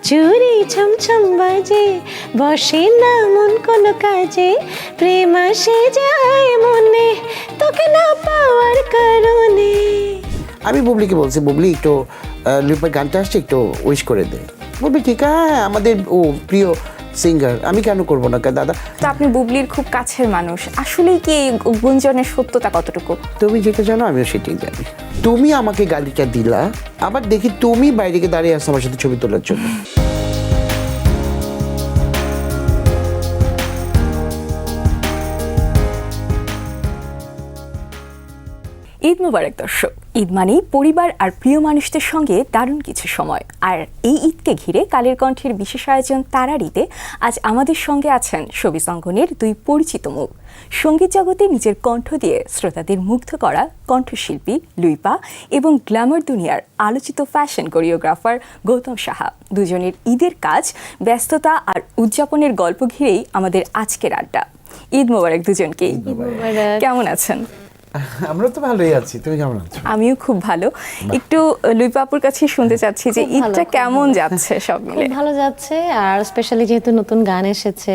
চুরি ছমছম বাজে, বসে না মন কোনো কাজে, প্রেম আসে যায় মনে তোকে না পাওয়ার কারণে। আমি বুবলিকে বলছি, বুবলি একটু লুপার গানটা আসছে, একটু উইশ করে দে। বলবি ঠিক, হ্যাঁ আমাদের ও প্রিয় সিঙ্গার, আমি কেন করবো না দাদা। তো আপনি বুবলির খুব কাছের মানুষ, আসলেই কি এই গুঞ্জনের সত্যতা কতটুকু? তুমি যেটা জানো আমিও সেটাই জানি। তুমি আমাকে গালিটা দিলা, আবার দেখি তুমি বাইরে গিয়ে দাঁড়িয়ে আসছো আমার সাথে ছবি তোলার জন্য। ঈদ মোবারক দর্শক। ঈদ মানেই পরিবার আর প্রিয় মানুষদের সঙ্গে দারুণ কিছু সময়। আর এই ঈদকে ঘিরে কালের কণ্ঠের বিশেষ আয়োজন তারারিতে আজ আমাদের সঙ্গে আছেন শোবিজ অঙ্গনের দুই পরিচিত মুখ। সঙ্গীত জগতে নিজের কণ্ঠ দিয়ে শ্রোতাদের মুগ্ধ করা কণ্ঠশিল্পী লুইপা এবং গ্ল্যামার দুনিয়ার আলোচিত ফ্যাশন কোরিওগ্রাফার গৌতম সাহা। দুজনের ঈদের কাজ, ব্যস্ততা আর উদযাপনের গল্প ঘিরেই আমাদের আজকের আড্ডা। ঈদ মোবারক দুজনকেই। কেমন আছেন? আমরা তো ভালোই আছি, তুমি কেমন আছো? আমিও খুব ভালো। একটু লুইপা আপুর কাছে শুনতে চাচ্ছি যে ঈদটা কেমন যাচ্ছে সব মিলে? খুব ভালো যাচ্ছে, আর স্পেশালি যেহেতু নতুন গান এসেছে,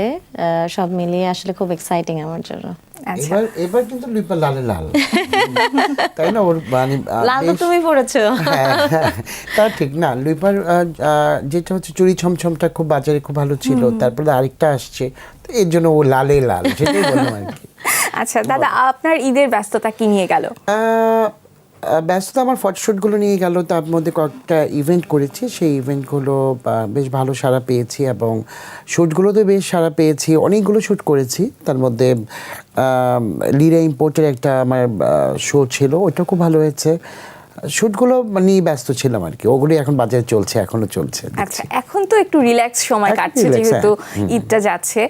সব মিলিয়ে আসলে খুব এক্সাইটিং আমার জন্য। আচ্ছা, এবার কিন্তু লিপা লালে লাল, তাই না? ওর মানে লাল তো তুমি পড়েছো। তা ঠিক না, লুইপার যেটা হচ্ছে চুরি ছমছমটা খুব বাজারে খুব ভালো ছিল, তারপরে আরেকটা আসছে, তো এর জন্য ও লালে লাল, সেটাই বললাম আর কি। আচ্ছা দাদা, আপনার ঈদের ব্যস্ততা কি নিয়ে গেল? ব্যস্ততা আমার ফটোশ্যুটগুলো নিয়ে গেল, তার মধ্যে কয়েকটা ইভেন্ট করেছি, সেই ইভেন্টগুলো বেশ ভালো সাড়া পেয়েছি এবং শ্যুটগুলোতে বেশ সাড়া পেয়েছি। অনেকগুলো শ্যুট করেছি, তার মধ্যে লিরা ইম্পোর্টের একটা আমার শো ছিল, ওটা খুব ভালো হয়েছে। শ্যুটগুলো নিয়ে ব্যস্ত ছিলাম আর কি, ওগুলি এখন বাজারে চলছে, এখনো চলছে। আচ্ছা, এখন তো একটু রিল্যাক্স সময় একটু কাটছে relax, যেহেতু হ্যাঁ। ঈদটা যাচ্ছে।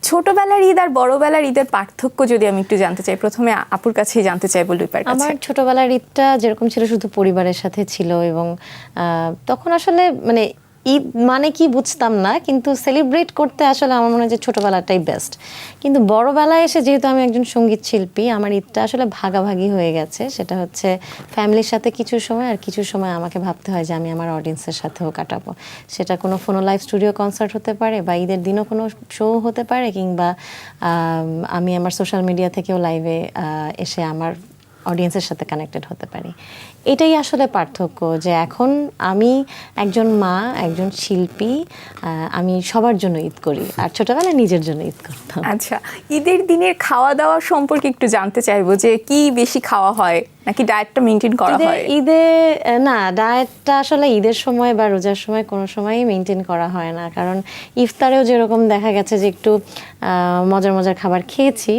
ছোটবেলার ঈদ আর বড়বেলার ঈদের পার্থক্য যদি আমি একটু জানতে চাই, প্রথমে আপুর কাছেই জানতে চাইবো লুইপার কাছে। আমার ছোটবেলার ঈদটা যেরকম ছিল শুধু পরিবারের সাথে ছিল, এবং তখন আসলে মানে ঈদ মানে কি বুঝতাম না, কিন্তু সেলিব্রেট করতে আসলে আমার মনে হয় যে ছোটবেলাটাই বেস্ট। কিন্তু বড়বেলায় এসে যেহেতু আমি একজন সঙ্গীত শিল্পী, আমার ঈদটা আসলে ভাগাভাগি হয়ে গেছে। সেটা হচ্ছে ফ্যামিলির সাথে কিছু সময়, আর কিছু সময় আমাকে ভাবতে হয় যে আমি আমার অডিয়েন্সের সাথেও কাটাবো। সেটা কোনো ফোনো লাইভ স্টুডিও কনসার্ট হতে পারে, বা ঈদের দিনও কোনো শো হতে পারে, কিংবা আমি আমার সোশ্যাল মিডিয়া থেকেও লাইভে এসে আমার অডিয়েন্সের সাথে কানেক্টেড হতে পারি। এটাই আসলে পার্থক্য, যে এখন আমি একজন মা, একজন শিল্পী, আমি সবার জন্য ঈদ করি, আর ছোটবেলায় নিজের জন্য ঈদ করতাম। আচ্ছা, ঈদের দিনের খাওয়া দাওয়া সম্পর্কে একটু জানতে চাইবো, যে কি বেশি খাওয়া হয় নাকি ডায়েটটা মেনটেন করা হয়? ঈদে না, ডায়েটটা আসলে ঈদের সময় বা রোজার সময় কোনো সময়ই মেনটেন করা হয় না, কারণ ইফতারেও যেরকম দেখা গেছে যে একটু মজার মজার খাবার খেয়েছি,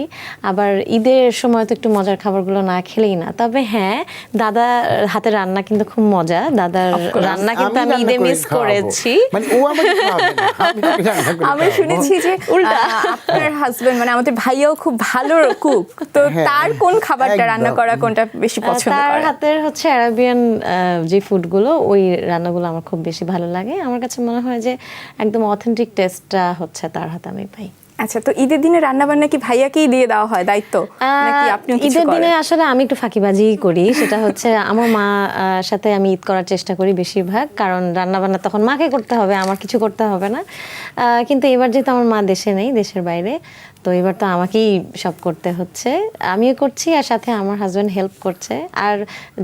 আবার ঈদের সময় তো একটু মজার খাবারগুলো না খেলেই না। তবে হ্যাঁ, দাদা হাতের রান্না কিন্তু খুব মজা, দাদার রান্না কিন্তু আমি ঈদে মিস করেছি। মানে ও আমাকে খাওয়াবে না, আমি ওকে রান্না করে আমি খাওয়াবো। শুনেছি যে উল্টা আপনার হাজবেন্ড মানে আমাদের ভাইয়াও খুব ভালো কুক, তো তার কোন খাবারটা রান্না করা কোনটা বেশি পছন্দ তার করে? হাতের হচ্ছে অ্যারাবিয়ান যে ফুডগুলো, ওই রান্নাগুলো আমার খুব বেশি ভালো লাগে। আমার কাছে মনে হয় যে একদম অথেন্টিক টেস্টটা হচ্ছে তার হাতে আমি পাই। আচ্ছা, তো ঈদের দিনে রান্না বান্না কি ভাইয়াকেই দিয়ে দেওয়া হয় দায়িত্ব, নাকি আপনিও কিছু ঈদের করেন? দিনে আসলে আমি একটু ফাঁকিবাজি করি, সেটা হচ্ছে আমার মা সাথে আমি ঈদ করার চেষ্টা করি বেশিরভাগ, কারণ রান্না বান্না তখন মাকে করতে হবে, আমার কিছু করতে হবে না। কিন্তু এবার যেহেতু আমার মা দেশে নেই, দেশের বাইরে, তো এবার তো আমাকেই সব করতে হচ্ছে। আমিও করছি, আর সাথে আমার হাজব্যান্ড হেল্প করছে। আর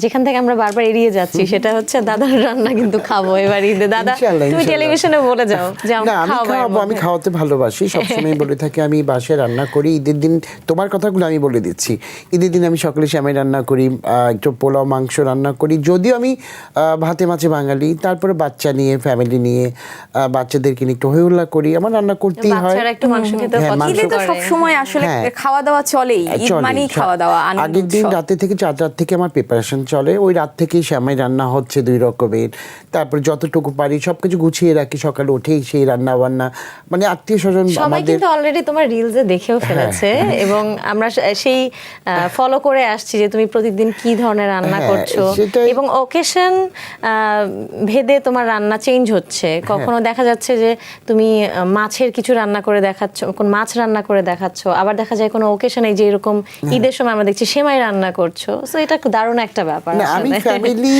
যেখান থেকে আমরা বারবার এড়িয়ে যাচ্ছি সেটা হচ্ছে দাদার রান্না কিন্তু খাবো এবার ঈদে। দাদা, ইনশাআল্লাহ, তুমি ইনশাআল্লাহ। টেলিভিশনে বলে যাও যে না, আমি খাওয়াবো, আমি খাওয়াতে ভালোবাসি, সবসময় বলে থাকি আমি বাসায় রান্না করি। ঈদের দিন তোমার কথাগুলো আমি বলে দিচ্ছি, ঈদের দিন আমি সকালে সেমাই রান্না করি, একটু পোলাও মাংস রান্না করি, যদিও আমি ভাতে মাছে বাঙালি, তারপরে বাচ্চা নিয়ে, ফ্যামিলি নিয়ে, বাচ্চাদেরকে নিয়ে একটু হইহুল্লা করি, আমার রান্না করতেই হয়। বাচ্চারা একটু মাংস খেতে হ্যাঁ, পছন্দ ঈদে তো করে। সব সময় আসলে হ্যাঁ। খাওয়া দাওয়া চলেই, ঈদ চলে। মানেই খাওয়া দাওয়া, আনন্দ আগের দিন উৎসব। রাতে থেকে 4 রাত থেকে আমার প্রিপারেশন চলে, ওই রাত থেকেই সেমাই রান্না হচ্ছে 2 রকমের, তারপর যতটুকু পারি সবকিছু গুছিয়ে রাখি, সকালে উঠেই সেই রান্না বান্না, মানে আত্মীয় স্বজন সবাই আমাদের। কিন্তু অলরেডি তোমার রিলসে দেখেও ফেলেছে, এবং আমরা সেই ফলো করে আসছি যে তুমি প্রতিদিন কি ধরনের রান্না হ্যাঁ, করছো, সেটাই। এবং ওকেশন ভেদে তোমার রান্না চেঞ্জ হচ্ছে। কখনো দেখা যাচ্ছে যে তুমি মাছের কিছু রান্না করে দেখাচ্ছ, কোন মাছ রান্না করে করে দেখাচ্ছো, আবার দেখা যায় কোনো ওকেশনে যে এরকম ঈদের সময় আমরা দেখছি সেমাই রান্না করছো, সো এটা দারুণ একটা ব্যাপার না, আমি আসলে। ফ্যামিলি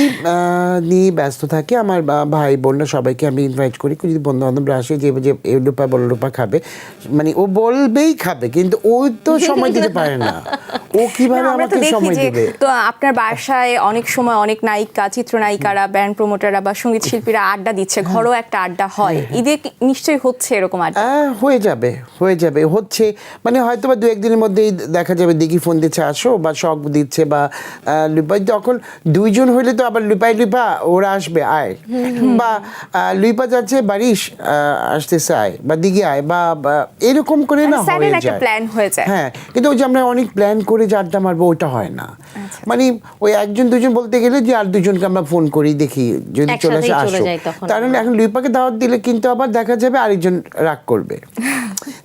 নিয়ে ব্যস্ত থাকি। আমার ভাই বোনরা সবাইকে আমি ইনভাইট করি, যদি বন্ধু বান্ধবরা আসে যে যে এ রূপা বলো রূপা খাবে, মানে ও বলবেই খাবে, কিন্তু ও তো সময় দিতে পারে না। ও কিভাবে না, আমরা তো আমাকে দেখি সময় যে দিবে? তো আপনার বাসায় অনেক সময় অনেক নায়িকা, চিত্রনায়িকারা, ব্যান্ড প্রমোটাররা বা সঙ্গীত শিল্পীরা আড্ডা দিচ্ছে, ঘরোয়া একটা আড্ডা হয়, ঈদে নিশ্চয়ই হচ্ছে এরকম আড্ডা। হয়ে যাবে হচ্ছে, মানে হয়তো বা দু একদিনের মধ্যেই দেখা যাবে দিঘি ফোন দিচ্ছে আসো, বা শখ দিচ্ছে, বা লুপাই, যখন দুইজন হইলে তো আবার লুপা ওরা আসবে আয়, বা লুইপা যাচ্ছে বারিশ আসতেছে আয়, বা দিঘি আয়, বা এরকম করে না Sudden হয়ে একটা যায়। প্ল্যান হয়ে যায়। হ্যাঁ, কিন্তু ওই যে আমরা অনেক প্ল্যান করে যে আড্ডা মারবো ওইটা হয় না। মানে ওই একজন দুজন বলতে গেলে যে আর দুজনকে আমরা ফোন করি, দেখি যদি চলে আসে একসাথেই চলে আসো। যাই তখন। কারণ এখন লুইপাকে দাওয়াত দিলে কিন্তু আবার দেখা যাবে আরেকজন রাগ করবে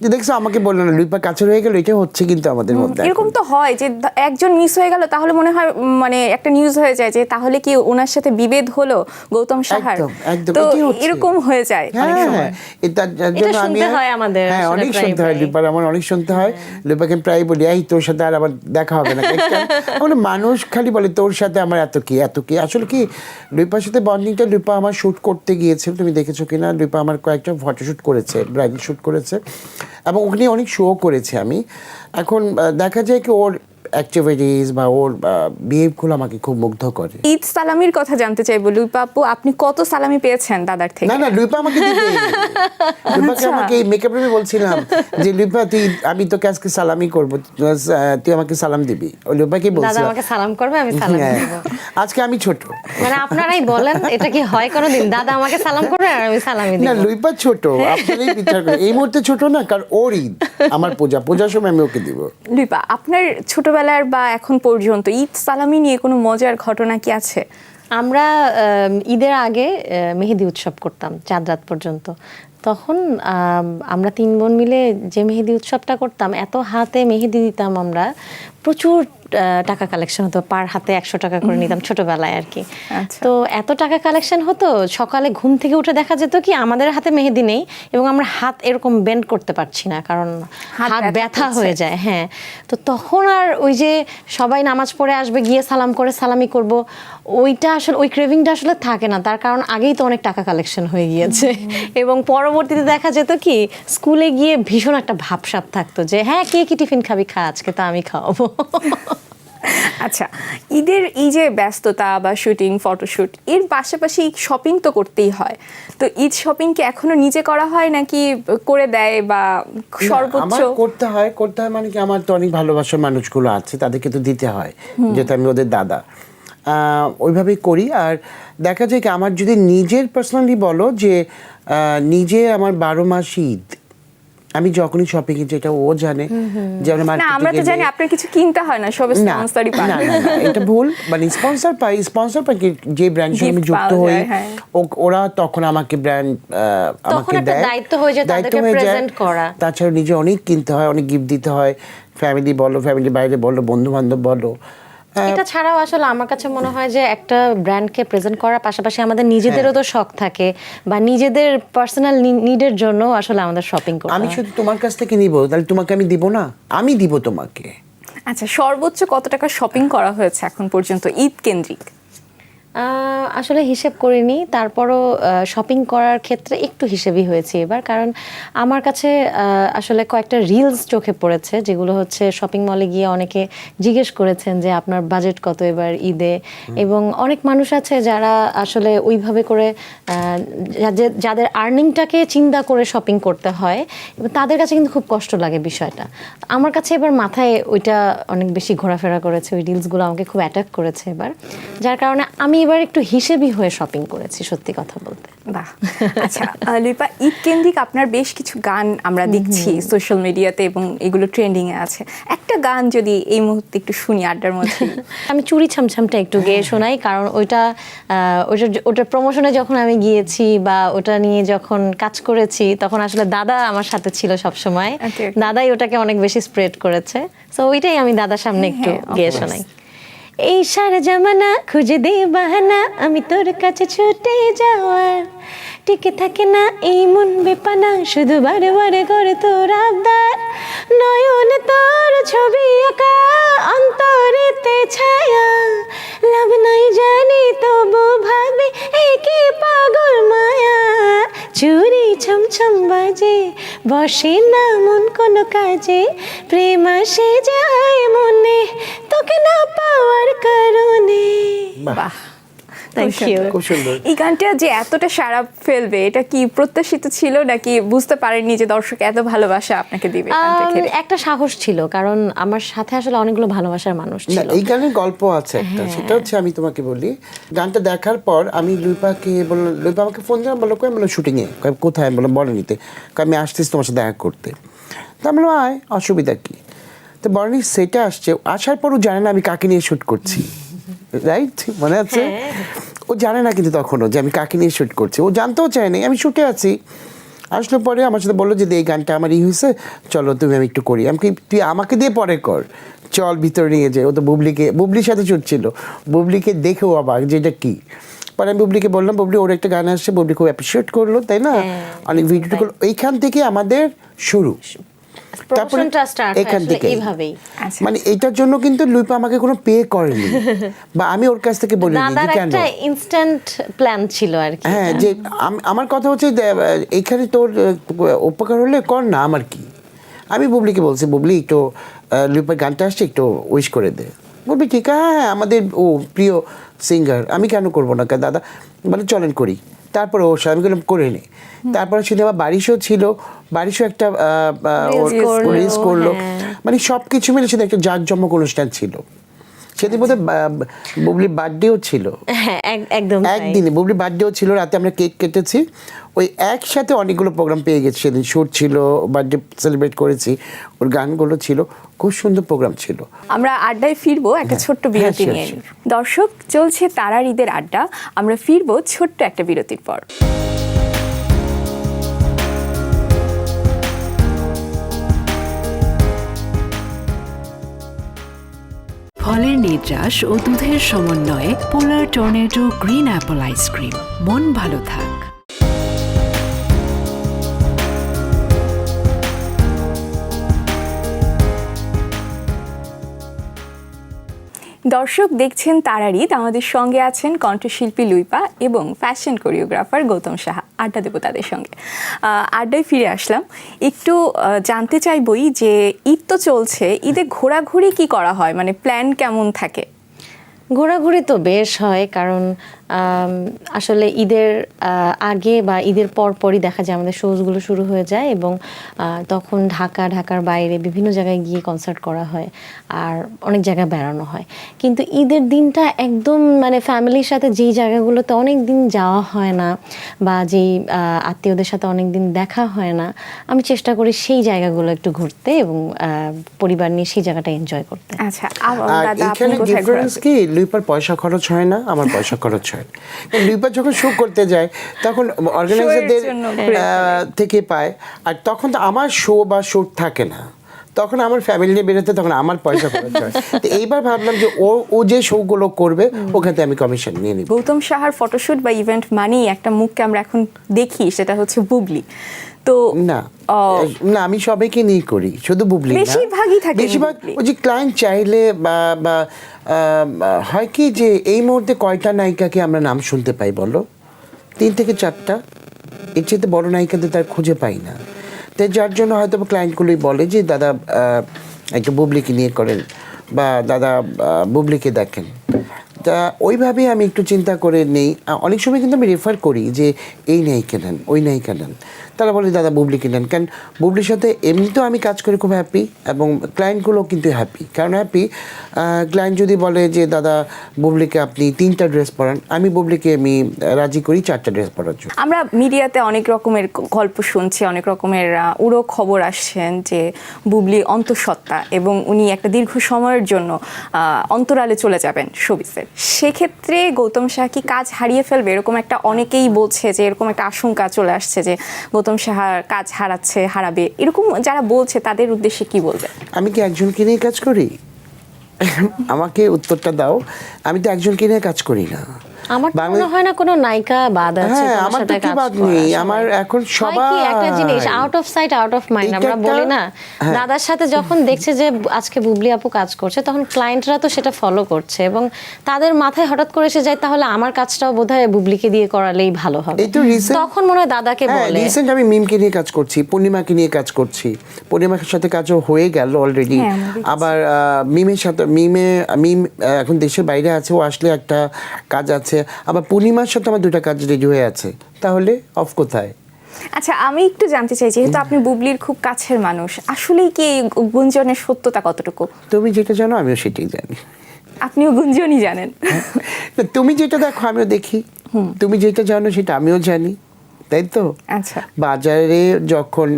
যে দেখছো আমাকে বললো না, লুইপা কাছে রয়ে গেল, এটা হচ্ছে কিন্তু আমাদের মধ্যে এরকম এখন। তো হয় যে একজন মিস হয়ে গেল, তাহলে মনে হয় মানে একটা নিউজ হয়ে যায় যে তাহলে কি ওনার সাথে বিভেদ হলো গৌতম সাহার, একদম, তো এটাই হচ্ছে। এরকম হয়ে যায় অনেক হ্যাঁ, সময়। যার জন্য আমি শুনতে হয় আমাদের হ্যাঁ আসলে অনেক প্রায় শুনতে হয় প্রায়। লুইপার, আমার অনেক শুনতে হয়। লুইপাকে প্রায় বলি এই তোর সাথে আর আবার দেখা হবে না। মানে মানুষ খালি বলে তোর সাথে আমার এত কি আসলে কি লুইপার সাথে বন্ডিংটা, লুইপা আমার শ্যুট করতে গিয়েছিল, তুমি দেখেছো কিনা, লুইপা আমার কয়েকটা ফটোশ্যুট করেছে, ব্রাইডাল শ্যুট করেছে, এবং ওখানে অনেক শো করেছে আমি। এখন দেখা যায় কি ওর অ্যাক্টিভিটিস বা ওর বিহেভগুলো আমাকে খুব মুগ্ধ করে। ঈদ সালামির কথা জানতে চাইবো, লুইপা আপু আপনি কত সালামি পেয়েছেন দাদার থেকে? না, লুইপা আমাকে দিবে। লুইপাকে আমাকে মেকআপ রুমে বলছিলাম যে লুইপা আমি তোকে আজকে সালামি করবো, তুই আমাকে সালাম দিবি। ও লুইপাকে দাদা বলছিলাম আমাকে সালাম করবে, আমি সালাম হ্যাঁ, দেব। আজকে আমি ছোট। মানে আপনারাই বলেন এটা কি হয় কোনোদিন? দাদা আমাকে সালাম করবে আর আমি সালামি না, দিব। লুইপা ছোট, আপনারাই বিচার করেন। এই মুহূর্তে ছোট না, কারণ ওর ঈদ, আমার পূজার সময় আমি ওকে দিব। লুইপা, আপনার ছোটবেলার বা এখন পর্যন্ত ঈদ সালামি নিয়ে কোনো মজার ঘটনা কি আছে? আমরা ঈদের আগে মেহেদি উৎসব করতাম চাঁদ রাত পর্যন্ত। তখন আমরা 3 বোন মিলে যে মেহেদি উৎসবটা করতাম, এত হাতে মেহেদি দিতাম আমরা, প্রচুর টাকা কালেকশন হতো, পার হাতে 100 টাকা করে নিতাম ছোটবেলায় আর কি। আচ্ছা। তো এত টাকা কালেকশন হতো, সকালে ঘুম থেকে উঠে দেখা যেত কি আমাদের হাতে মেহেদি নেই, এবং আমরা হাত এরকম বেন্ড করতে পারছি না, কারণ হাত হাত ব্যথা ব্যথা করছে। হয়ে যায়। হ্যাঁ, তো তখন আর ওই যে সবাই নামাজ পড়ে আসবে, গিয়ে সালাম করে সালামি করব, ওইটা আসলে ওই ক্রেভিংটা আসলে থাকে না, তার কারণ আগেই তো অনেক টাকা কালেকশন হয়ে গিয়েছে। এবং পরবর্তীতে দেখা যেত কি স্কুলে গিয়ে ভীষণ একটা ভাবসাব থাকতো যে হ্যাঁ কে কি টিফিন খাবি, খা, আজকে তো আমি খাওয়াবো। আচ্ছা, ঈদের এই যে ব্যস্ততা বা শুটিং, ফটোশুট, এর পাশাপাশি শপিং তো করতেই হয়, তো ঈদ শপিং কি এখনো নিজে করা হয় নাকি করে দেয় বা সর্বোচ্চ? আমার করতে হয় মানে কি, আমার তো অনেক ভালোবাসার মানুষগুলো আছে, তাদেরকে তো দিতে হয়, যেহেতু আমি ওদের দাদা। ওইভাবেই করি। আর দেখা যায় কি আমার যদি নিজের পার্সোনালি বলো যে নিজে আমার 12 মাস ঈদ, আমি যখনই শপিং এ, যেটা ও জানে যে আমরা না, মার্কেটে আমরা তো জানি আপনার কিছু কিনতে হয় না, সব স্পন্সরই পান। না, এটা ভুল। মানে স্পন্সর পাই যে ব্র্যান্ড সঙ্গে আমি Gift যুক্ত পাওয়া হই, যায়, হ্যাঁ। ওরা তখন আমাকে ব্র্যান্ড তখন আমাকে একটা দেয়, দায়িত্ব হয়ে যায় দায়িত্ব তাদেরকে হয়ে যায়। present করা। তাছাড়া নিজে অনেক কিনতে হয়, অনেক গিফট দিতে হয়, ফ্যামিলি বলো, ফ্যামিলি বাইরে বলো, বন্ধু বান্ধব বলো। এটা ছাড়াও আসলে আমার কাছে মনে হয় যে একটা ব্র্যান্ডকে প্রেজেন্ট করার পাশাপাশি আমাদের নিজেদেরও তো শখ থাকে, বা নিজেদের পার্সোনাল নিডের জন্য আসলে আমাদের শপিং করতে আমি হয়। শুধু তোমার কাছ থেকে নিব, তাহলে তোমাকে আমি দিব না, আমি দিব তোমাকে। আচ্ছা, সর্বোচ্চ কত টাকা শপিং করা হয়েছে এখন পর্যন্ত ঈদ কেন্দ্রিক? আসলে হিসেব করিনি, তারপরও শপিং করার ক্ষেত্রে একটু হিসেবই হয়েছে এবার, কারণ আমার কাছে আসলে কয়েকটা রিলস চোখে পড়েছে, যেগুলো হচ্ছে শপিং মলে গিয়ে অনেকে জিজ্ঞেস করেছেন যে আপনার বাজেট কত এবার ঈদে, এবং অনেক মানুষ আছে যারা আসলে ওইভাবে করে যাদের আর্নিংটাকে চিন্তা করে শপিং করতে হয়, এবং তাদের কাছে কিন্তু খুব কষ্ট লাগে বিষয়টা। আমার কাছে এবার মাথায় ওইটা অনেক বেশি ঘোরাফেরা করেছে, ওই রিলসগুলো আমাকে খুব অ্যাটাক করেছে এবার, যার কারণে আমি এবার একটু হিসেবি হয়ে শপিং করেছি, সত্যি কথা বলতে। বাহ। আচ্ছা লুইপা, ঈদ কেন্দ্রিক আপনার বেশ কিছু গান আমরা দেখছি সোশ্যাল মিডিয়াতে এবং এগুলো ট্রেন্ডিং এ আছে, একটা গান যদি এই মুহূর্তে একটু শুনি আড্ডার মধ্যে। আমি চুরি ছামছামটা একটু গেয়ে শোনাই, কারণ ওটার প্রমোশনে যখন আমি গিয়েছি বা ওটা নিয়ে যখন কাজ করেছি, তখন আসলে দাদা আমার সাথে ছিল সব সময়, Okay. দাদাই ওটাকে অনেক বেশি স্প্রেড করেছে, সো ওইটাই আমি দাদার সামনে একটু হ্যাঁ, গেয়ে শোনাই। এই সারা জামানা খুঁজে দে বাহানা, আমি তোর কাছে ছুটে যাওয়ার, টিকে থাকে না এই মন বেপানা শুধু বারে বারে করে তোর আবদার নয়নে তোর ছবি আঁকা অন্তরেতে ছায়া লাভ নাই জানি তবু ভাবি একই পাগল মায়া চুরি ছমছম বাজে বসে না মন কোনো কাজে প্রেম আসে যায় মনে তোকে না পাওয়ার কারণে। বাহ, থ্যাংক ইউ। খুব সুন্দর। এই গানটা যে এতটা সাড়া ফেলবে এটা কি প্রত্যাশিত ছিল নাকি বুঝতে পারেননি যে দর্শক এত ভালোবাসা আপনাকে দিবে গানটা ঘিরে? একটা সাহস ছিল, কারণ আমার সাথে আসলে অনেকগুলো ভালোবাসার মানুষ না ছিল। এই গানের গল্প আছে একটা, সেটা হচ্ছে আমি তোমাকে বলি, গানটা দেখার পর আমি লুইপাকে বললাম, লুইপা আমাকে ফোন দিলাম, বললো কই, আমি বললাম শুটিংয়ে, কোথায়, আমি বললাম বড়নিতে, আমি আসতেছি তোমার সাথে দেখা করতে। তা আমি বললাম আয়, অসুবিধা কি। তো বড়নির সেটে আসছে, আসার পরও জানে না আমি কাকে নিয়ে শ্যুট করছি, রাইট, মনে আছে? ও জানে না কিন্তু তখনও যে আমি কাকে নিয়ে শ্যুট করছি, ও জানতেও চায়নি আমি শ্যুটে আছি। আসলে পরে আমার সাথে বললো যে এই গানটা আমার হয়েছে, চলো তুমি আমি একটু করি। আমি তুই আমাকে দিয়ে পরে কর, চল ভিতরে নিয়ে যাই। ও তো বুবলির সাথে ছুটছিল, বুবলিকে দেখেও অবাক যে এটা কী। পরে আমি বুবলিকে বললাম, বুবলি ওর একটা গান আসছে, বুবলি খুব অ্যাপ্রিসিয়েট করলো, তাই না, অনেক ভিডিও করলো। এইখান থেকে আমাদের শুরু, তারপরে এখান থেকে এইভাবেই। মানে এটার জন্য কিন্তু লুইপা আমাকে কোনো পে করেনি বা আমি ওর কাছ থেকে বলিনি দাদার যে কেন। একটা ইনস্ট্যান্ট প্ল্যান ছিল আর কি। হ্যাঁ, যে আমার কথা হচ্ছে এইখানে তোর উপকার হলে কর না, আমার কি। আমি বুবলিকে বলছি, বুবলি একটু লুইপার গানটা আসছে, একটু উইশ করে দে। বলবি ঠিক, হ্যাঁ আমাদের ও প্রিয় সিঙ্গার, আমি কেন করবো না দাদা, বলে চলেন করি। তারপরে ওর সাথে আমি বললাম করে নে। তারপরে সিনেমা বারিশও ছিল, বারিশও একটা রিলিজ করলো, মানে সব কিছু মিলে সেটা একটা জাঁকজমক অনুষ্ঠান ছিল। সেদিন বোধহয় বুবলির বার্থডেও ছিল, হ্যাঁ একদম একদিনে বুবলির বার্থডেও ছিল, রাতে আমরা কেক কেটেছি, ওই একসাথে অনেকগুলো প্রোগ্রাম পেয়ে গেছি। সেদিন শ্যুট ছিল, বার্থডে সেলিব্রেট করেছি, ওর গানগুলো ছিল, খুব সুন্দর প্রোগ্রাম ছিল। আমরা আড্ডায় ফিরবো একটা ছোট্ট বিরতি sure, নিয়ে। দর্শক, চলছে তারার ঈদের আড্ডা, আমরা ফিরবো ছোট্ট একটা বিরতির পর। ফলের নির্যাস ও দুধের সমন্বয়ে পোলার টর্নেডো গ্রিন অ্যাপল আইসক্রিম, মন ভালো থাক। দর্শক দেখছেন তারার ঈদ, আমাদের সঙ্গে আছেন কণ্ঠশিল্পী লুইপা এবং ফ্যাশন কোরিওগ্রাফার গৌতম সাহা। আড্ডা দেবো তাদের সঙ্গে। আড্ডায় ফিরে আসলাম, একটু জানতে চাইবই যে ঈদ তো চলছে, ঈদে ঘোরাঘুরি কি করা হয়, মানে প্ল্যান কেমন থাকে? ঘোরাঘুরি তো বেশ হয়, কারণ আসলে ঈদের আগে বা ঈদের পরই দেখা যায় আমাদের শোজগুলো শুরু হয়ে যায়, এবং তখন ঢাকার বাইরে বিভিন্ন জায়গায় গিয়ে কনসার্ট করা হয় আর অনেক জায়গায় বেড়ানো হয়। কিন্তু ঈদের দিনটা একদম মানে ফ্যামিলির সাথে যেই জায়গাগুলোতে অনেক দিন যাওয়া হয় না বা যেই আত্মীয়দের সাথে অনেক দিন দেখা হয় না, আমি চেষ্টা করি সেই জায়গাগুলো একটু ঘুরতে এবং পরিবার নিয়ে সেই জায়গাটা এনজয় করতে। আচ্ছা, আর দাদা আপনি এখানে কোথায় ডিফারেন্স ঘোরাঘুরি? কি, লুইপার পয়সা খরচ হয় না, আমার পয়সা খরচ হয়। লুইপা যখন শো করতে যায় তখন অর্গানাইজারদের জন্য ঘুরে থেকে পায়, আর তখন তো আমার শো বা শুট থাকে না, তখন আমার ফ্যামিলি নিয়ে বেরোতে, তখন আমার পয়সা খরচ হয়। তো এইবার ভাবলাম যে ও যে শোগুলো করবে ওখানে আমি কমিশন নিয়ে নিব। গৌতম সাহার ফটোশুট বা ইভেন্ট মানেই একটা মুখকে আমরা এখন দেখি, সেটা হচ্ছে বুবলি। তো না না, আমি সবাইকে নিয়ে করি, শুধু বুবলি না, বেশিরভাগই থাকে বেশিরভাগ বুবলি। ওই যে ক্লায়েন্ট চাইলে বা হয় কি যে এই মুহূর্তে কয়টা নায়িকাকে আমরা নাম শুনতে পাই বলো, 3 থেকে 4টা, এর চেয়ে বড় নায়িকাদের তার খুঁজে পাই না। তাই যার জন্য হয়তো ক্লায়েন্টগুলোই বলে যে দাদা একটু বুবলিকে নিয়ে করেন বা দাদা বুবলিকে দেখেন। তা ওইভাবেই আমি একটু চিন্তা করে নেই। অনেক সময় কিন্তু আমি রেফার করি যে এই নায়িকা নেন, ওই নায়িকা নেন, তারা বলে দাদা বুবলিকে নেন। কারণ বুবলির সাথে এমনিতেও আমি কাজ করে খুব হ্যাপি, এবং ক্লায়েন্টগুলোও কিন্তু হ্যাপি। কারণ হ্যাপি ক্লায়েন্ট যদি বলে যে দাদা বুবলিকে আপনি 3টা ড্রেস পরান, আমি বুবলিকে আমি রাজি করি 4টা ড্রেস পরার জন্য। আমরা মিডিয়াতে অনেক রকমের গল্প শুনছি, অনেক রকমের উড়ো খবর আসছেন যে বুবলি অন্তঃসত্ত্বা এবং উনি একটা দীর্ঘ সময়ের জন্য অন্তরালে চলে যাবেন শোবিসের। সেক্ষেত্রে গৌতম সাহা কি কাজ হারিয়ে ফেলবে? এরকম একটা অনেকেই বলছে যে এরকম একটা আশঙ্কা চলে আসছে যে গৌতম সাহা কাজ হারাবে, এরকম যারা বলছে তাদের উদ্দেশ্যে কি বলবে? আমি কি একজনকে নিয়ে কাজ করি? আমাকে উত্তরটা দাও। আমি তো একজনকে নিয়ে কাজ করি না, আমার তো মনে হয় না কোনো নায়িকা বাদ আছে হ্যাঁ, তোমার আমার সাথে তো কি কাজ বাদ করা, নেই, সবাই। আমার এখন হয় কি একটা জিনিস সবাই। Out of sight out of mind এটা আমরা একটা- বলি না। হ্যাঁ। দাদার সাথে যখন দেখছে যে আজকে বুবলি আপু কাজ করছে, তখন ক্লায়েন্টরা তো সেটা ফলো করছে এবং তাদের মাথায় হঠাৎ করে এসে যায় তাহলে আমার কাজটাও বোধহয় বুবলিকে দিয়ে করালেই ভালো হবে। এই তো recent- তখন মনে হয় দাদাকে হ্যাঁ, বলে রিসেন্ট আমি মিমকে নিয়ে কাজ করছি, পূর্ণিমাকে নিয়ে কাজ করছি। পূর্ণিমার সাথে কাজও হয়ে গেল অলরেডি। হ্যাঁ, আমরা দেখেছি। আবার মিমের সাথে মিম এখন দেশের বাইরে আছে, ও আসলে একটা কাজ আছে। আবার পূর্ণিমার সাথে আমার 2টা কাজ রেডি হয়ে আছে, তাহলে অফ কোথায়? আচ্ছা, আমি একটু জানতে চাই, যেহেতু আপনি বুবলির খুব কাছের মানুষ, আসলেই কি এই গুঞ্জনের সত্যতা কতটুকু? তুমি যেটা জানো আমিও সেটাই জানি। আপনিও গুঞ্জনই জানেন? না, তুমি যেটা দেখো আমিও দেখি, তুমি যেটা জানো সেটা আমিও জানি, তাই তো? আচ্ছা, বাজারে যখন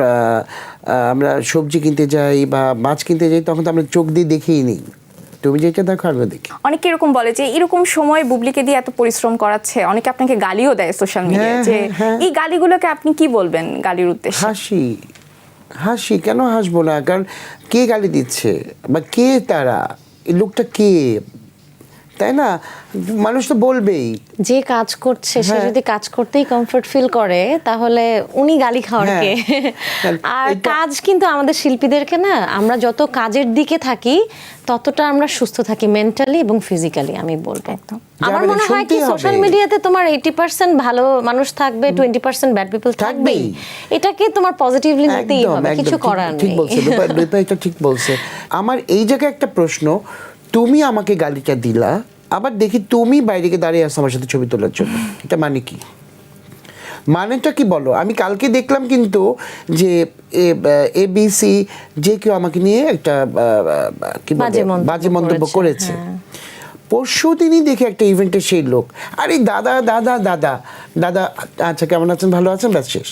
আমরা সবজি কিনতে যাই বা মাছ কিনতে যাই, তখন তো আমরা চোখ দিয়ে দেখেই নিই। তুমি যেটা দেখো আমিও দেখি। অনেকে এরকম বলে যে এরকম সময় বুবলিকে দিয়ে এত পরিশ্রম করাচ্ছে, অনেকে আপনাকে গালিও দেয় সোশ্যাল মিডিয়ায়, হ্যাঁ, যে হ্যাঁ। এই গালিগুলোকে আপনি কি বলবেন গালির উদ্দেশ্যে? হাসি কেন হাসবো না? কারণ কে গালি দিচ্ছে বা কে তারা, এই লোকটা কে, তাই না? মানুষ তো বলবেই। যে কাজ করছে সে হ্যাঁ। যদি কাজ করতেই কমফর্ট ফিল করে তাহলে উনি গালি খাওয়ার হ্যাঁ। কে? আর এটা- কাজ কিন্তু আমাদের শিল্পীদেরকে না, আমরা যত কাজের দিকে থাকি ততটা আমরা সুস্থ থাকি মেন্টালি এবং ফিজিক্যালি, আমি বলবো। আমার যাবে না, মনে হয় কি শুনতেই হবে। সোশ্যাল মিডিয়াতে তোমার 80% ভালো মানুষ থাকবে, 20% ব্যাড পিপল থাকবেই। এটাকে তোমার পজিটিভলি নিতেই হবে, কিছু করার ঠিক নেই। বলছে রূপা, এটা ঠিক বলছে। আমার এই জায়গায় একটা প্রশ্ন, তুমি আমাকে গালিটা দিলা, আবার দেখি তুমি বাইরে গিয়ে দাঁড়িয়ে আসো আমার সাথে ছবি তোলার জন্য, এটা মানে কি? মানেটা কি বলো? আমি কালকে দেখলাম কিন্তু যে ABC যে কেউ আমাকে নিয়ে একটা কি বলে, বাজে মন্তব্য করেছে। পরশু দিনই দেখে একটা ইভেন্টে সেই লোক, আরে দাদা দাদা দাদা দাদা, আচ্ছা কেমন আছেন, ভালো আছেন, ব্যাস শেষ।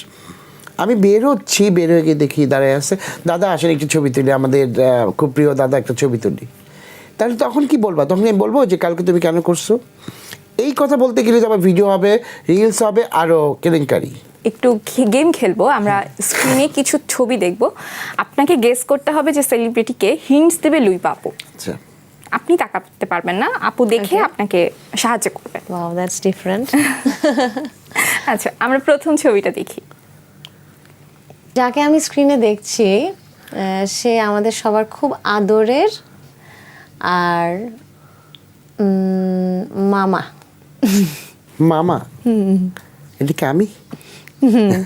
আমি বের হয়ে গিয়ে দেখি দাঁড়ায় আছে, দাদা আসেন একটু ছবি তুলি, আমাদের খুব প্রিয় দাদা একটা ছবি তুলি। তাহলে তখন কি বলবা? তখন আমি বলবো যে কালকে তুমি কেন করছো? এই কথা বলতে গেলে যে আবার ভিডিও হবে, রিলস হবে, আরও কেলেঙ্কারি। একটু গেম খেলবো আমরা, স্ক্রিনে কিছু ছবি দেখব, আপনাকে গেস করতে হবে যে সেলিব্রিটিকে, হিন্টস দেবে লুইপা আপু। আচ্ছা, আপনি তাকাতে পারবেন না, আপু দেখে আপনাকে সাহায্য করবে। Wow, that's different. আচ্ছা, আমরা প্রথম ছবিটা দেখি। যাকে আমি স্ক্রিনে দেখছি সে আমাদের সবার খুব আদরের আর মামা। মামা? এটা কি আমি?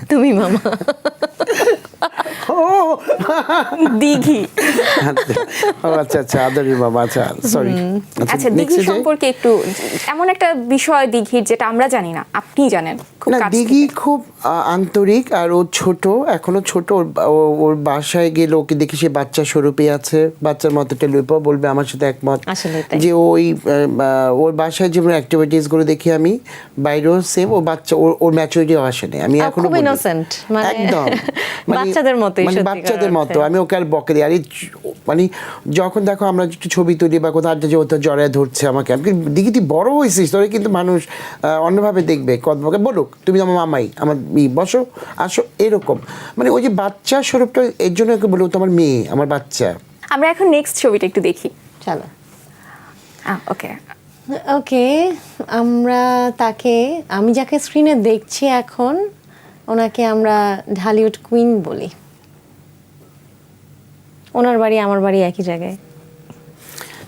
তুমি মামা। ও দিঘি। আচ্ছা আচ্ছা, আদরের মামা, আচ্ছা সরি। আচ্ছা, দিঘি সম্পর্কে একটু, এমন একটা বিষয় দিঘির যেটা আমরা জানি না, আপনি জানেন খুব না, কাছ দিঘি থেকে। খুব আন্তরিক, আর ও ছোট, এখনো ছোট। ওর বাসায় গেলে ওকে দেখি সে বাচ্চা স্বরূপে আছে, বাচ্চার মতো একটা লুইপা বলবে আমার সাথে একমত। আসলেই তাই। যে ওর বাসায় যেমন অ্যাক্টিভিটিস গুলো দেখি আমি, বাইরেও সেম, ও বাচ্চা, ওর ম্যাচুরিটিও আসেনি। আমি আর এখনো খুব বলি। innocent, মানে একদম বাচ্চাদের মতোই, মানে সত্যিকার বাচ্চাদের মতো। অর্থে। আমি ওকে আর বকে দিই, আরে মানে যখন দেখো আমরা একটু ছবি তুলি বা কোথাও আড্ডা, যে ও তো জড়ায় ধরছে আমাকে, আমি দিঘি তুই বড় হয়েছিস, তোরে কিন্তু মানুষ অন্যভাবে দেখবে, কদমকে বলুক তুমি আমার মামাই, আমার বসো আসো, এরকম। মানে ওই যে বাচ্চা স্বরূপটা, এর জন্য ওকে বলবো তোমার মেয়ে, আমার বাচ্চা। আমরা এখন নেক্সট ছবিটা একটু দেখি। চলো। ওকে, ওকে, আমি যাকে স্ক্রিনে দেখছি এখন, ওনাকে আমরা ঢালিউড কুইন বলি। ওনার বাড়ি আমার বাড়ি একই জায়গায়।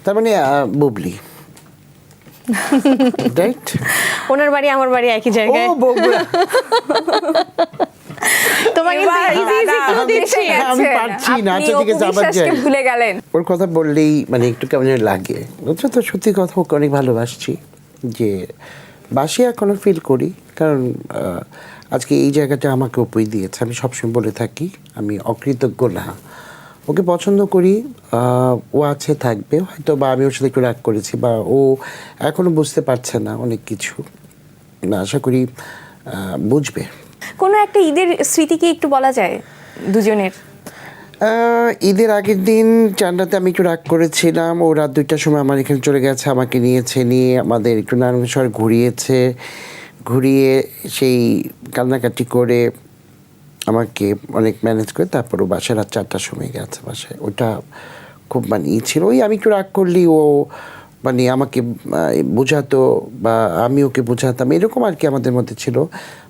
তার মানে বুবলি, রাইট? ওনার বাড়ি আমার বাড়ি একই ও জায়গায়। বগুড়া। তোমাকে কিন্তু এবার easy easy দাদা, clue দিচ্ছি। এসে গেছেন। আমি পারছি না, আপনি আচ্ছা ঠিক আছে, অপু আবার বিশ্বাসকে যাই। ভুলে গেলেন। ওর কথা বললেই মানে একটু কেমন যেন লাগে, বুঝছো তো? সত্যি কথা, ওকে অনেক ভালোবাসছি, যে বাসি এখনো ফিল করি, কারণ আজকে এই জায়গাটা আমাকে উপই দিয়েছে। আমি সবসময় বলে থাকি আমি অকৃতজ্ঞ না, ওকে পছন্দ করি, ও আছে, থাকবে হয়তো, বা আমি ওর সাথে একটু রাগ করেছি, বা ও এখনো বুঝতে পারছে না অনেক কিছু, আশা করি বুঝবে। কোনো একটা ঈদের স্মৃতি কি একটু বলা যায় দুজনের? ঈদের আগের দিন চান্ডাতে আমি একটু রাগ করেছিলাম, ও রাত 2টার সময় আমার এখানে চলে গেছে, আমাকে নিয়ে আমাদের একটু নারায়ণগঞ্জ ঘুরিয়ে সেই কান্নাকাটি করে আমাকে অনেক ম্যানেজ করে তারপর ও বাসায় রাত 4টার সময় গেছে বাসায়। ওটা খুব মানে ছিল, ওই আমি একটু রাগ করলি ও মানে আমাকে বোঝাতো বা আমি ওকে বোঝাতাম, এরকম আর কি আমাদের মধ্যে ছিল।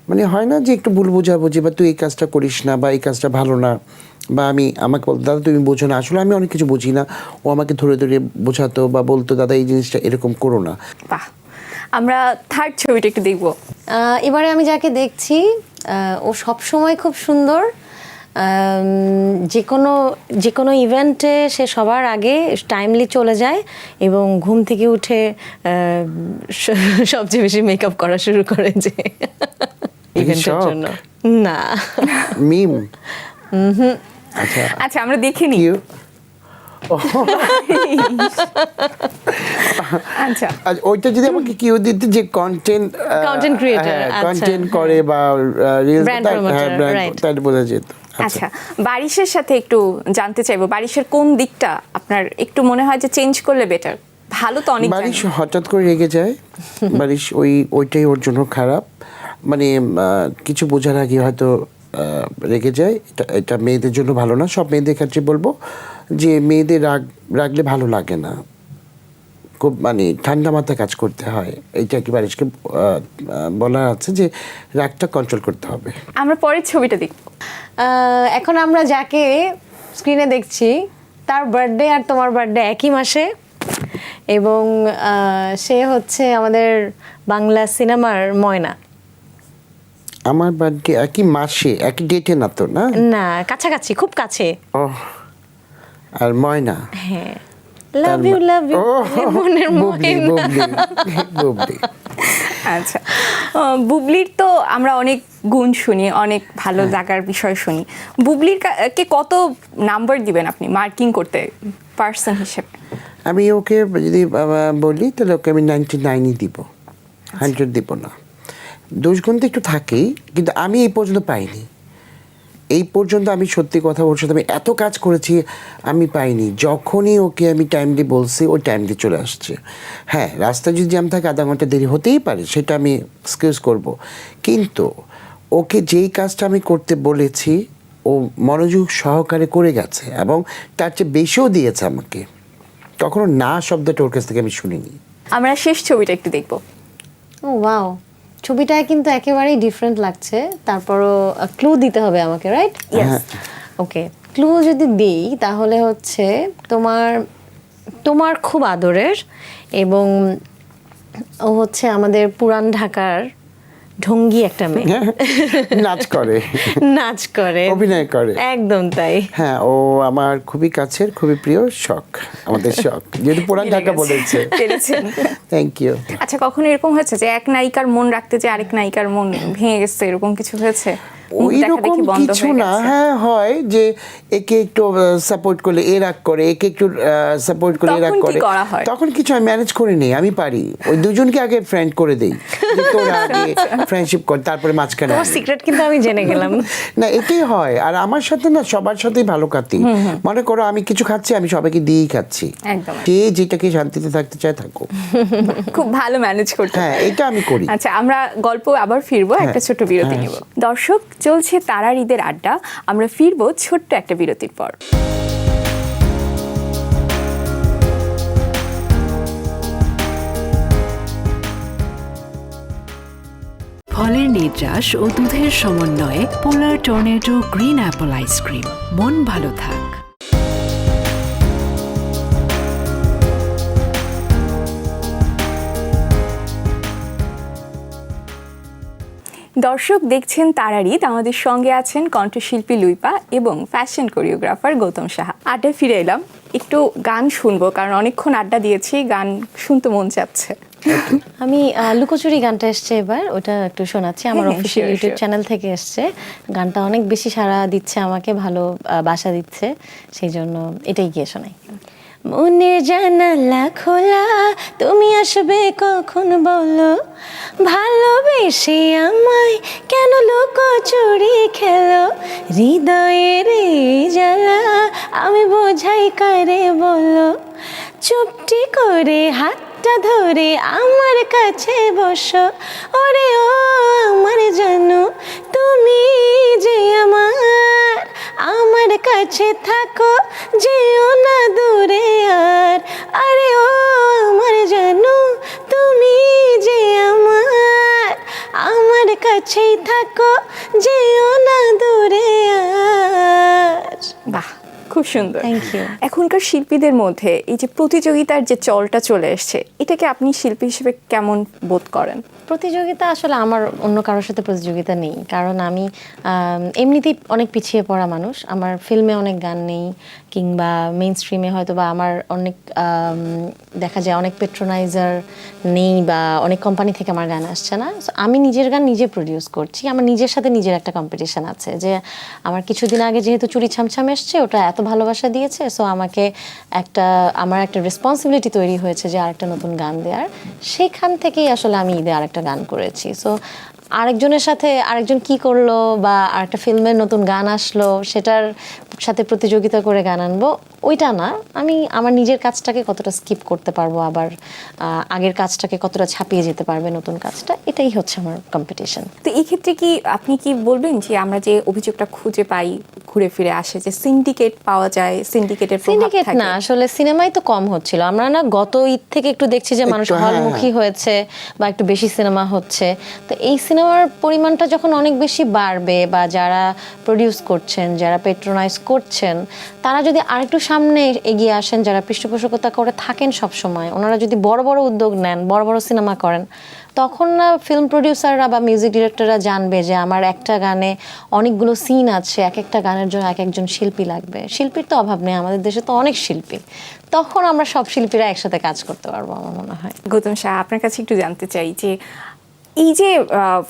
মানে হয় না যে একটু ভুল বোঝাবুঝি, বা তুই এই কাজটা করিস না, বা এই কাজটা ভালো না, বা আমাকে বলতো দাদা তুমি বোঝো না, আসলে আমি অনেক কিছু বুঝি না, ও আমাকে ধরে ধরে বোঝাতো বা বলতো দাদা এই জিনিসটা এরকম করো না। বাহ, আমরা থার্ড ছবিটা একটু দেখবো। এবারে আমি যাকে দেখছি ও সবসময় খুব সুন্দর। যে কোনো ইভেন্টে সে সবার আগে টাইমলি চলে যায় এবং ঘুম থেকে উঠে সবচেয়ে বেশি মেকআপ করা শুরু করে যে ইভেন্টের শখ? জন্য। না, মিম। আচ্ছা আচ্ছা, আমরা দেখে নিই। কিউ আচ্ছা, ওইটা যদি আমাকে কিউ দিতে, যে কন্টেন্ট Content creator, আচ্ছা। কন্টেন্ট করে বা রিলস, Brand promoter, right. তাহলে বোঝা যেত। আচ্ছা, বারিশের সাথে একটু জানতে চাইবো, বারিশের কোন দিকটা আপনার একটু মনে হয় যে চেঞ্জ করলে বেটার? ভালো তো অনেক বারিশ জানি। হঠাৎ করে রেগে যায়, বারিশ ওইটাই ওর জন্য খারাপ। মানে কিছু বোঝার আগে হয়তো রেগে যায়। এটা মেয়েদের জন্য ভালো না, সব মেয়েদের ক্ষেত্রে বলবো যে মেয়েদের রাগলে ভালো লাগে না, খুব মানে ঠান্ডা মাথায় কাজ করতে হয়। এইটা কি বারিশকে বলার আছে যে রাগটা কন্ট্রোল করতে হবে। আমরা পরের ছবিটা দেখব। এখন আমরা যাকে স্ক্রিনে দেখছি তার বার্থডে আর তোমার বার্থডে একই মাসে, এবং সে হচ্ছে আমাদের বাংলা সিনেমার ময়না। আমার বার্থডে একই মাসে, একই ডেটে না তো? না না, কাছাকাছি, খুব কাছে। ও, আর ময়না। হ্যাঁ, লাভ ইউ মনের বুবলি ময়না। বুবলি বুবলি। আচ্ছা, বুবলির তো আমরা অনেক গুণ শুনি, অনেক ভালো জায়গার বিষয় শুনি। বুবলির কে কত নাম্বার দিবেন আপনি মার্কিং করতে পার্সন হিসেবে? আমি ওকে যদি বলি তাহলে ওকে আমি 99ই দিব, 100 দিব না। দোষগুণ তো একটু থাকেই, কিন্তু আমি এই পর্যন্ত পাইনি। এই পর্যন্ত আমি সত্যি কথা ওর সাথে আমি এত কাজ করেছি, আমি পাইনি। যখনই ওকে আমি টাইমলি বলছি, ও টাইমলি চলে আসছে। হ্যাঁ, রাস্তায় যদি জ্যাম থাকে আধা ঘন্টা দেরি হতেই পারে, সেটা আমি এক্সকিউজ করব। কিন্তু ওকে যেই কাজটা আমি করতে বলেছি ও মনোযোগ সহকারে করে গেছে, এবং তার চেয়ে বেশিও দিয়েছে আমাকে। কখনো না শব্দটা ওর কাছ থেকে আমি শুনিনি। আমরা শেষ ছবিটা একটু দেখব। ও ওয়াও, ছবিটা কিন্তু একেবারেই ডিফারেন্ট লাগছে। তারপরও ক্লু দিতে হবে আমাকে, রাইট? হ্যাঁ। ওকে, ক্লু যদি দিই তাহলে হচ্ছে তোমার খুব আদরের, এবং ও হচ্ছে আমাদের পুরান ঢাকার ঢঙ্গি একটা মেয়ে, নাচ করে, নাচ করে, অভিনয় করে। একদম তাই। হ্যাঁ, ও আমার খুবই কাছের, খুবই প্রিয়, শখ, আমাদের শখ, যেহেতু পুরান ঢাকা বলেছে। পেরেছেন। Thank you. আচ্ছা, কখনো এরকম হয়েছে যে এক নায়িকার মন রাখতে যে আরেক নায়িকার মন ভেঙে গেছে, এরকম কিছু হয়েছে? মুখ ওই রকম দেখাদেখি বন্ধ কিছু হয়ে না। গেছে? হ্যাঁ, হয় যে একে একটু সাপোর্ট করলে এ রাগ করে, একে একটু সাপোর্ট করলে এ রাগ তখন কি করে। করা হয়? তখন কিছু আমি ম্যানেজ করে নিই, আমি পারি। ওই দুজনকে আগে ফ্রেন্ড করে দেই, যে তোরা আগে ফ্রেন্ডশিপ কর, তারপরে মাঝখানে তোমার আমি। সিক্রেট কিন্তু আমি জেনে গেলাম। না, এটাই হয়। আর আমার সাথে না, সবার সাথেই ভালো কাটি। মনে করো আমি কিছু খাচ্ছি, আমি সবাইকে দিয়েই খাচ্ছি। একদম। যে যেটাকে শান্তিতে থাকতে চায় থাকো। খুব ভালো ম্যানেজ করতে হ্যাঁ, পারে। এটা আমি করি। আচ্ছা, আমরা গল্প আবার ফিরবো, একটা ছোট্ট বিরতি নিব। দর্শক, চলছে তারার ঈদের আড্ডা। আমরা ফিরবো ছোট্ট একটা বিরতির পর। ফলের নির্যাস ও দুধের সমন্বয়ে পোলার টর্নেডো গ্রিন অ্যাপল আইসক্রিম। মন ভালো থাক। দর্শক, দেখছেন তারার ঈদ। আমাদের সঙ্গে আছেন কণ্ঠশিল্পী লুইপা এবং ফ্যাশন কোরিওগ্রাফার গৌতম সাহা। আড্ডা ফিরে এলাম, একটু গান শুনবো, কারণ অনেকক্ষণ আড্ডা দিয়েছি, গান শুনতে মন চাচ্ছে। আমি লুকোচুরি গানটা এসছে এবার, ওটা একটু শোনাচ্ছি। আমার হ্যাঁ, official sure, YouTube sure. Channel থেকে এসছে। গানটা অনেক বেশি সাড়া দিচ্ছে আমাকে, ভালো বাসা দিচ্ছে, সেই জন্য এটাই গিয়ে শোনাই। মনের জানালা খোলা, তুমি আসবে কখন বলো, ভালোবেসে আমায় কেন লুকোচুরি খেলো, হৃদয়ের এই জ্বালা আমি বোঝাই কারে বলো, চুপটি করে হাতটা ধরে আমার কাছে বসো, ওরে ও আমার জানো, তুমি যে আমার কাছে থাকো, যেও না দূরে আর, আরে ও আমার কাছেই থাকো, যেও না দূরে আর। বাহ, খুব সুন্দর। Thank you. এখনকার শিল্পীদের মধ্যে এই যে প্রতিযোগিতার যে চলটা চলে এসছে, এটাকে আপনি শিল্পী হিসেবে কেমন বোধ করেন? প্রতিযোগিতা আসলে আমার অন্য কারোর সাথে প্রতিযোগিতা নেই, কারণ আমি এমনিতেই অনেক পিছিয়ে পড়া মানুষ। আমার ফিল্মে অনেক গান নেই, কিংবা মেইন স্ট্রিমে হয়তো বা আমার অনেক দেখা যায় অনেক পেট্রোনাইজার নেই, বা অনেক কোম্পানি থেকে আমার গান আসছে না। So, আমি নিজের গান নিজে প্রডিউস করছি। আমার নিজের সাথে নিজের একটা কম্পিটিশন আছে, যে আমার কিছুদিন আগে যেহেতু চুরি ছামছাম এসছে, ওটা এত ভালোবাসা দিয়েছে, সো আমাকে আমার একটা রেসপন্সিবিলিটি তৈরি হয়েছে যে আরেকটা নতুন গান দেওয়ার। সেইখান থেকেই আসলে আমি ঈদে আরেকটা গান করেছি। সো আরেকজনের সাথে আরেকজন কি করলো, বা আরেকটা ফিল্মের নতুন গান আসলো, সেটার সাথে প্রতিযোগিতা করে গান আনবো, ওইটা না। আমি আমার নিজের কাজটাকে কতটা স্কিপ করতে পারবো, আবার আগের কাজটাকে কতটা ছাপিয়ে যেতে পারবে নতুন কাজটা, এটাই হচ্ছে আমার কম্পিটিশন। তো এই ক্ষেত্রে কি আপনি কি বলবেন যে আমরা যে অভিযোগটা খুঁজে পাই ঘুরে ফিরে আসে, যে সিন্ডিকেট পাওয়া যায়, সিন্ডিকেটের প্রভাব সিন্ডিকেট থাকে? না, আসলে সিনেমাই তো কম হচ্ছিল। আমরা না গত ঈদ থেকে একটু দেখছি যে মানুষ হ্যাঁ, হলমুখী হয়েছে, বা একটু বেশি সিনেমা হচ্ছে। তো এই সিনেমার পরিমাণটা যখন অনেক বেশি বাড়বে, বা যারা প্রডিউস করছেন, যারা পেট্রোনাইজ করছেন, তারা যদি আরেকটু সামনে এগিয়ে আসেন, যারা পৃষ্ঠপোষকতা করে থাকেন সব সময়, ওনারা যদি বড় বড় উদ্যোগ নেন, বড় বড় সিনেমা করেন, তখন না ফিল্ম প্রডিউসাররা বা মিউজিক ডিরেক্টররা জানবে যে আমার একটা গানে অনেকগুলো সিন আছে, এক একটা গানের জন্য এক একজন শিল্পী লাগবে। শিল্পীর তো অভাব নেই, আমাদের দেশে তো অনেক শিল্পী। তখন আমরা সব শিল্পীরা একসাথে কাজ করতে পারবো আমার মনে হয়। গৌতম শাহ, আপনার কাছে একটু জানতে চাই যে এই যে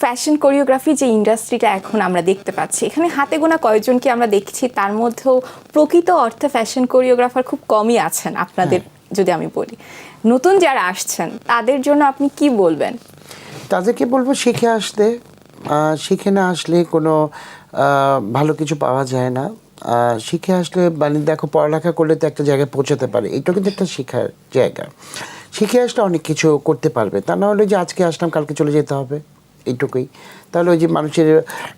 ফ্যাশন কোরিওগ্রাফি যে ইন্ডাস্ট্রিটা এখন আমরা দেখতে পাচ্ছি, এখানে হাতে গোনা কয়েকজনকে আমরা দেখছি, তার মধ্যেও প্রকৃত অর্থে ফ্যাশন কোরিওগ্রাফার খুব কমই আছেন আপনাদের। যদি আমি বলি, নতুন যারা আসছেন তাদের জন্য আপনি কি বলবেন? তাদেরকে বলবো শিখে আসতে। শিখে না আসলে কোনো ভালো কিছু পাওয়া যায় না। শিখে আসলে মানে দেখো, পড়ালেখা করলে তো একটা জায়গায় পৌঁছাতে পারে, এটা কিন্তু একটা শেখার জায়গা। শিখে আসলে অনেক কিছু করতে পারবে, তা না হলে যে আজকে আসলাম কালকে চলে যেতে হবে, এইটুকুই। তাহলে ওই যে মানুষের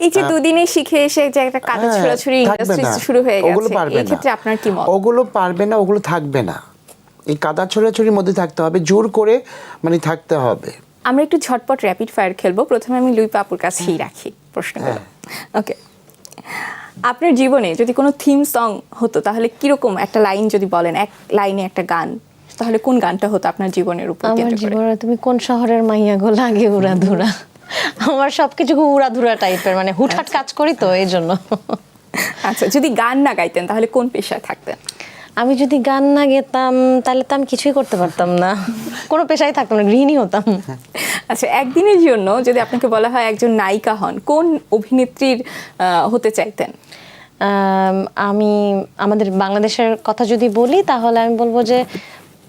এই যে দুদিনে শিখে এসে যে একটা কাটা ছোড়াছুড়ি ইন্ডাস্ট্রি শুরু হয়ে ওগুলো গেছে, পারবে এই না। ক্ষেত্রে আপনার কি মত? ওগুলো পারবে না, ওগুলো থাকবে না। এই কাদা ছোড়াছুড়ির মধ্যে থাকতে হবে, জোর করে মানে থাকতে হবে। আমরা একটু ঝটপট র্যাপিড ফায়ার খেলবো। প্রথমে আমি লুই পাপুর কাছেই রাখি প্রশ্নগুলো। ওকে, আপনার জীবনে যদি কোনো থিম সং হতো, তাহলে কিরকম একটা লাইন যদি বলেন, এক লাইনে একটা গান, তাহলে কোন গানটা হতো আপনার জীবনের উপর আমার কেন্দ্র করে? জীবনে তুমি কোন শহরের মাইয়া গো, লাগে উড়াধুরা। আমার সবকিছু খুব উড়াধুরা টাইপের, মানে হুটহাট কাজ করি তো এই জন্য। আচ্ছা, যদি গান না গাইতেন তাহলে কোন পেশায় থাকতেন? আমি যদি গান না গেতাম তাহলে তো আমি কিছুই করতে পারতাম না, কোনো পেশায় থাকতাম না, গৃহিণী হতাম। আচ্ছা, একদিনের জন্য যদি আপনাকে বলা হয় একজন নায়িকা হন, কোন অভিনেত্রীর হতে চাইতেন? আমি আমাদের বাংলাদেশের কথা যদি বলি, তাহলে আমি বলবো যে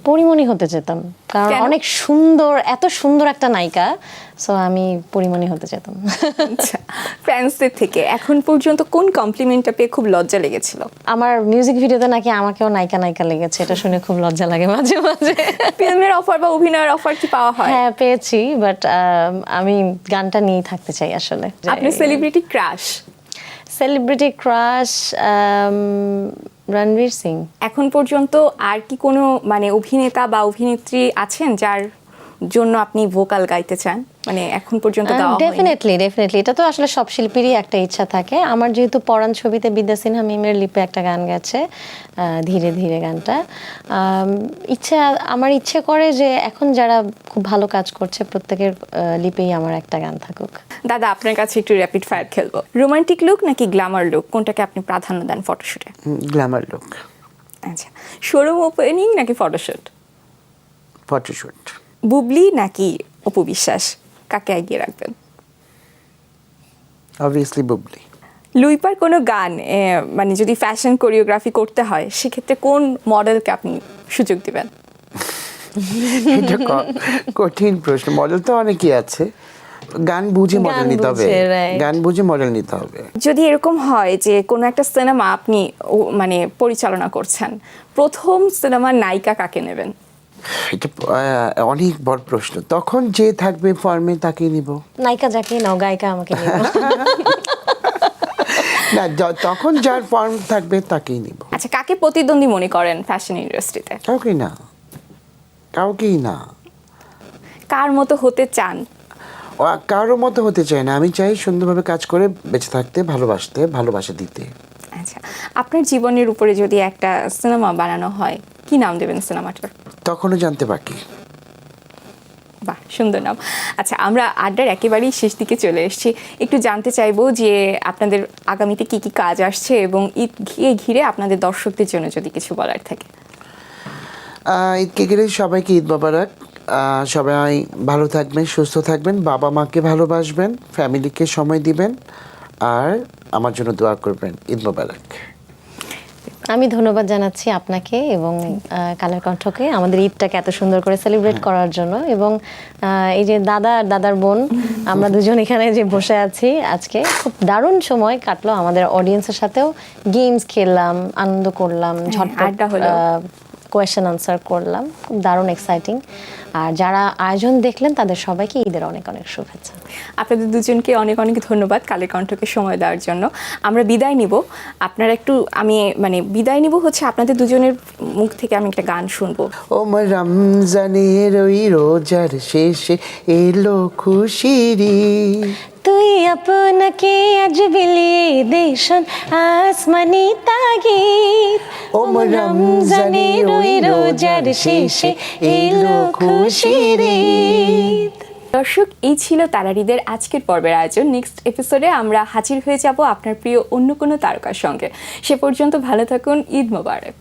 পরিমণি হতে যেতাম, কারণ কেন? অনেক সুন্দর, এত সুন্দর একটা নায়িকা। সো আমি পরিমণি হতে যেতাম। আচ্ছা, ফ্যান্সদের থেকে এখন পর্যন্ত কোন কমপ্লিমেন্টটা পেয়ে খুব লজ্জা লেগেছিল? আমার মিউজিক ভিডিওতে নাকি আমাকেও নায়িকা নায়িকা লেগেছে, এটা শুনে খুব লজ্জা লাগে মাঝে মাঝে। ফিল্মের অফার বা অভিনয়ের অফার কি পাওয়া হয়? হ্যাঁ, পেয়েছি, বাট আমি গানটা নিয়েই থাকতে চাই আসলে। আপনার celebrity crush? Celebrity crush Ranveer Singh. এখন পর্যন্ত আর কি কোনো মানে অভিনেতা বা অভিনেত্রী আছেন যার জন্য আপনি ভোকাল গাইতে চান, মানে এখন পর্যন্ত গাওয়া হয়নি? ডেফিনেটলি, এটা তো আসলে সব শিল্পীরই একটা ইচ্ছা থাকে। আমার যেহেতু পরাণ ছবিতে বিদ্যা সিনহা মিমের লিপে একটা গান গেছে, ধীরে ধীরে গানটা, আমার ইচ্ছে করে যে এখন যারা খুব ভালো কাজ করছে প্রত্যেকের লিপেই আমার একটা গান থাকুক। দাদা, আপনার কাছে একটু র্যাপিড ফায়ার খেলবো। রোমান্টিক লুক নাকি গ্ল্যামার লুক, কোনটাকে আপনি প্রাধান্য দেন ফটোশুটে? Glamour look. আচ্ছা, শোরুম ওপেনিং নাকি ফটোশুট? ফটোশুট। বুবলি নাকি অপু বিশ্বাস, কাকে এগিয়ে রাখবেন? অবভিয়াসলি বুবলি। লুইপার কোনো গান মানে যদি ফ্যাশন কোরিওগ্রাফি করতে হয়, সেক্ষেত্রে কোন মডেলকে আপনি সুযোগ দিবেন? এটা কঠিন প্রশ্ন। মডেল তো অনেকই আছে, গান বুঝে মডেল নিতে হবে। গান বুঝে মডেল নিতে হবে। যদি এরকম হয় যে কোনো একটা সিনেমা আপনি মানে পরিচালনা করছেন, প্রথম সিনেমার নায়িকা কাকে নেবেন? এটা অনেক বড় প্রশ্ন। তখন যে থাকবে ফর্মে তাকেই নিব। নায়িকা যাকেই নাও, গায়িকা আমাকে নিও। না, তখন যার ফর্ম থাকবে তাকেই নিব। আচ্ছা, কাকে প্রতিদ্বন্দ্বী মনে করেন ফ্যাশন ইন্ডাস্ট্রিতে? কাউকেই না, কাউকেই না। কার মতো হতে চান? কারোর মতো হতে চাই না, আমি চাই সুন্দরভাবে কাজ করে বেঁচে থাকতে, ভালোবাসতে, ভালোবাসা দিতে। আচ্ছা, আপনার জীবনের উপরে যদি একটা সিনেমা বানানো হয়, কি নাম দেবেন সিনেমাটার? তখনও জানতে বাকি। বাহ, সুন্দর নাম। আচ্ছা, আমরা আড্ডার একেবারেই শেষ দিকে চলে এসেছি। একটু জানতে চাইবো যে আপনাদের আগামীতে কি কি কাজ আসছে এবং ঈদকে ঘিরে আপনাদের দর্শকদের জন্য যদি কিছু বলার থাকে। ঈদকে ঘিরে সবাইকে ঈদ মোবারক। সবাই ভালো থাকবেন, সুস্থ থাকবেন, বাবা মাকে ভালোবাসবেন, ফ্যামিলিকে সময় দিবেন, আর আমার জন্য দোয়া করবেন। ঈদ মোবারক। আমি ধন্যবাদ জানাচ্ছি আপনাকে এবং কালের কণ্ঠকে আমাদের ঈদটাকে এত সুন্দর করে সেলিব্রেট করার জন্য। এবং এই যে দাদা আর দাদার বোন, আমরা দুজন এখানে যে বসে আছি আজকে, খুব দারুণ সময় কাটলো আমাদের অডিয়েন্সের সাথেও। গেমস খেললাম, আনন্দ করলাম, ঝটপট আড্ডা হলো। কোয়েশ্চেন আনসার করলাম, খুব দারুণ এক্সাইটিং। আর যারা আয়োজন দেখলেন তাদের সবাইকে ঈদের অনেক অনেক শুভেচ্ছা। আপনাদের দুজনকে অনেক অনেক ধন্যবাদ কালের কণ্ঠকে সময় দেওয়ার জন্য। আমরা বিদায় নিব, আপনারা একটু বিদায় নিব হচ্ছে আপনাদের দুজনের মুখ থেকে আমি একটা গান শুনবো। ওমর রমজানের ওই রোজার শেষে এলো খুশির ঈদ। তুই আপনাকে আজ বিলিয়ে দে শোন আসমানি তাগিদ। ওমর রমজানের ওই রোজার শেষে এলো খুশির ঈদ। দর্শক, এই ছিল তারারিদের আজকের পর্বের আয়োজন। নেক্সট এপিসোডে আমরা হাজির হয়ে যাব আপনার প্রিয় অন্য কোনো তারকার সঙ্গে। সে পর্যন্ত ভালো থাকুন। ঈদ মোবারক।